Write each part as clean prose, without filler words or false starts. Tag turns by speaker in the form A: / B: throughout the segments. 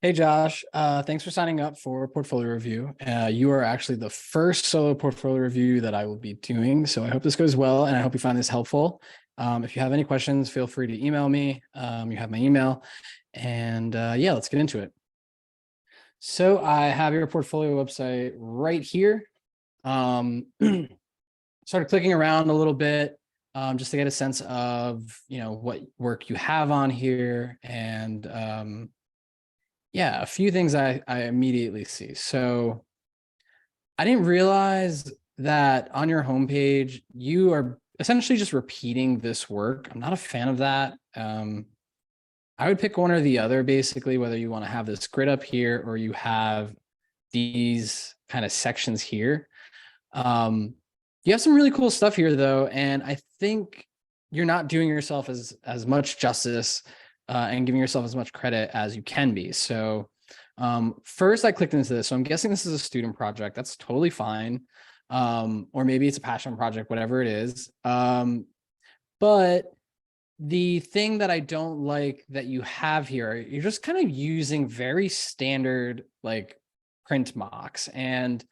A: Hey Josh, thanks for signing up for portfolio review. You are actually the first solo portfolio review that I will be doing. So I hope this goes well and I hope you find this helpful. If you have any questions, feel free to email me. You have my email. And yeah, let's get into it. So I have your portfolio website right here. Started clicking around a little bit just to get a sense of, what work you have on here and yeah, a few things I immediately see. So I didn't realize that on your homepage, you are essentially just repeating this work. I'm not a fan of that. I would pick one or the other, basically, whether you want to have this grid up here or you have these kind of sections here. You have some really cool stuff here, though, and I think you're not doing yourself as much justice and giving yourself as much credit as you can be. So first I clicked into this. So I'm guessing this is a student project. That's totally fine. Or maybe it's a passion project, whatever it is. But the thing that I don't like that you have here, you're just kind of using very standard like print mocks. And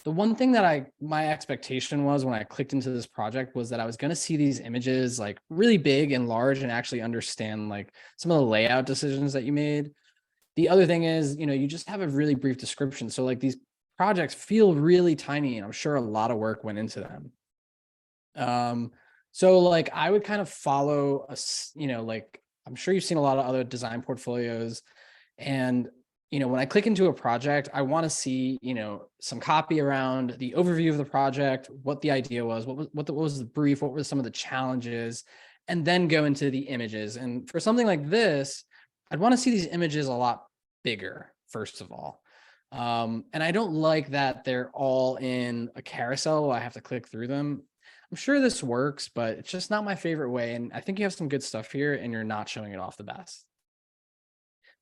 A: the one thing that my expectation was when I clicked into this project was that I was going to see these images like really big and large and actually understand like some of the layout decisions that you made. The other thing is, you just have a really brief description. So like these projects feel really tiny and I'm sure a lot of work went into them. So like I would kind of follow like I'm sure you've seen a lot of other design portfolios and when I click into a project, I want to see, some copy around the overview of the project, what the idea was, what was the brief, what were some of the challenges, and then go into the images. And for something like this, I'd want to see these images a lot bigger, first of all. And I don't like that they're all in a carousel. I have to click through them. I'm sure this works, but it's just not my favorite way. And I think you have some good stuff here and you're not showing it off the best.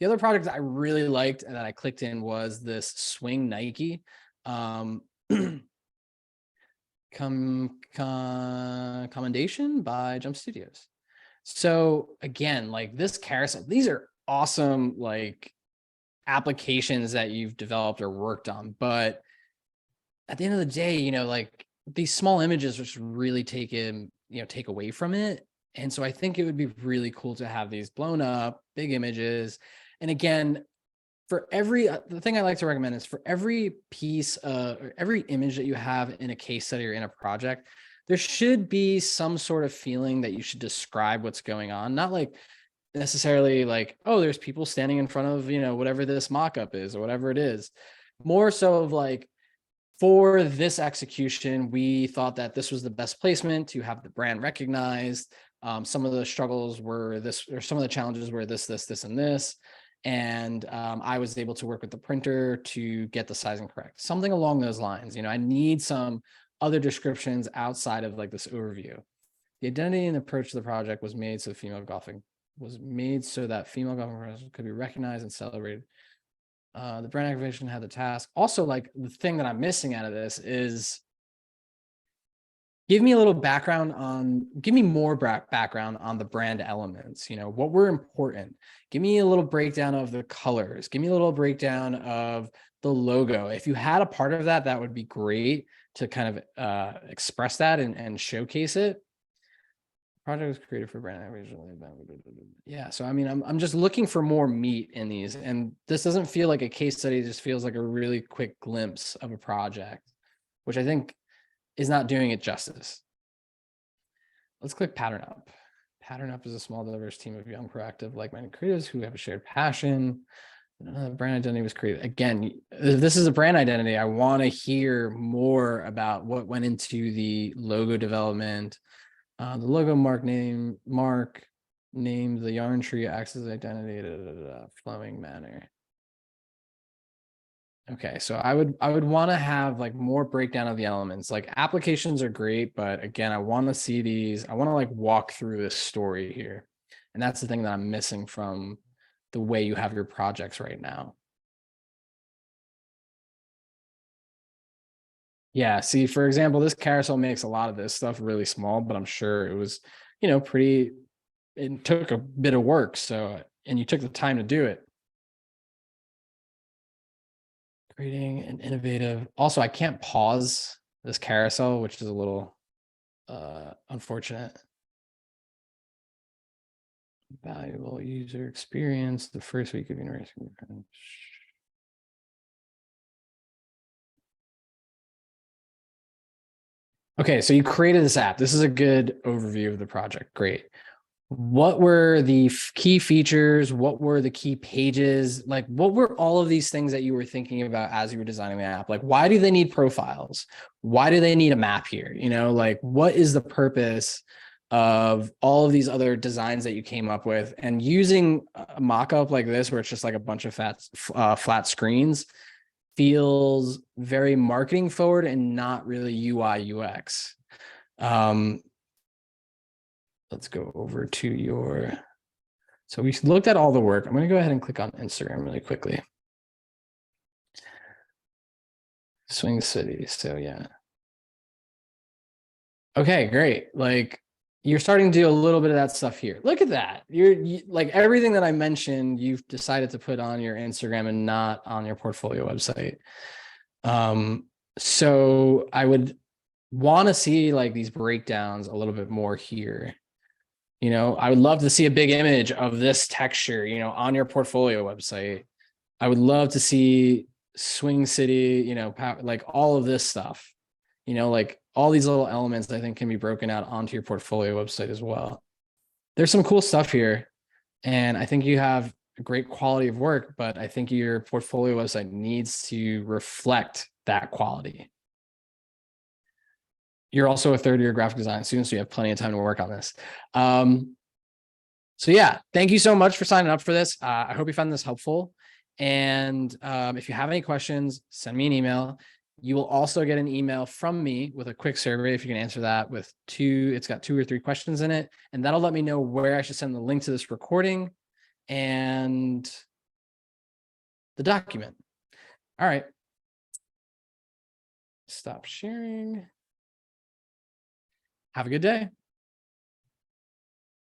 A: The other product that I really liked and that I clicked in was this Swing Nike. Commendation by Jump Studios. So again, like this carousel, these are awesome like applications that you've developed or worked on. But at the end of the day, like these small images just really take away from it. And so I think it would be really cool to have these blown up big images. And again, for the thing I like to recommend is for every piece, or every image that you have in a case study or in a project, there should be some sort of feeling that you should describe what's going on. Not like necessarily like, oh, there's people standing in front of, whatever this mock-up is or whatever it is. More so of like, for this execution, we thought that this was the best placement to have the brand recognized. Some of the struggles were this, or some of the challenges were this, and this. And I was able to work with the printer to get the sizing correct. Something along those lines. I need some other descriptions outside of like this overview. The identity and approach to the project was made so that female golfing could be recognized and celebrated. The brand activation had the task. Also, like the thing that I'm missing out of this is give me more background on the brand elements, what were important. Give me a little breakdown of the colors. Give me a little breakdown of the logo. If you had a part of that, that would be great to kind of express that and showcase it. Project was created for brand originally. Yeah. So, I mean, I'm just looking for more meat in these, and this doesn't feel like a case study. It just feels like a really quick glimpse of a project, which I think is not doing it justice. Let's click Pattern Up. Pattern Up is a small, diverse team of young, proactive, like-minded creatives who have a shared passion. Brand identity was created. Again, if this is a brand identity, I want to hear more about what went into the logo development. The logo named the yarn tree acts as identity, flowing manner. Okay, so I would want to have like more breakdown of the elements. Like applications are great, but again, I want to see these. I want to like walk through this story here. And that's the thing that I'm missing from the way you have your projects right now. Yeah, see, for example, this carousel makes a lot of this stuff really small, but I'm sure it was, it took a bit of work. So, and you took the time to do it. Creating an innovative. Also, I can't pause this carousel, which is a little unfortunate. Valuable user experience the first week of university. Okay, so you created this app. This is a good overview of the project. Great. What were the key features? What were the key pages? Like, what were all of these things that you were thinking about as you were designing the app? Like, why do they need profiles? Why do they need a map here? You know, like, what is the purpose of all of these other designs that you came up with? And using a mock-up like this, where it's just like a bunch of flat screens, feels very marketing forward and not really UI UX. Let's go over to your, so we looked at all the work. I'm going to go ahead and click on Instagram really quickly. Swing City. So yeah. Okay, great. Like, you're starting to do a little bit of that stuff here. Look at that. You like everything that I mentioned, you've decided to put on your Instagram and not on your portfolio website. So I would want to see like these breakdowns a little bit more here. You know, I would love to see a big image of this texture, you know, on your portfolio website. I would love to see Swing City, you know, like all of this stuff, you know, like all these little elements I think can be broken out onto your portfolio website as well. There's some cool stuff here. And I think you have a great quality of work, but I think your portfolio website needs to reflect that quality. You're also a third year graphic design student, so you have plenty of time to work on this. So yeah, thank you so much for signing up for this. I hope you found this helpful. And if you have any questions, send me an email. You will also get an email from me with a quick survey if you can answer that with it's got 2 or 3 questions in it. And that'll let me know where I should send the link to this recording and the document. All right. Stop sharing. Have a good day.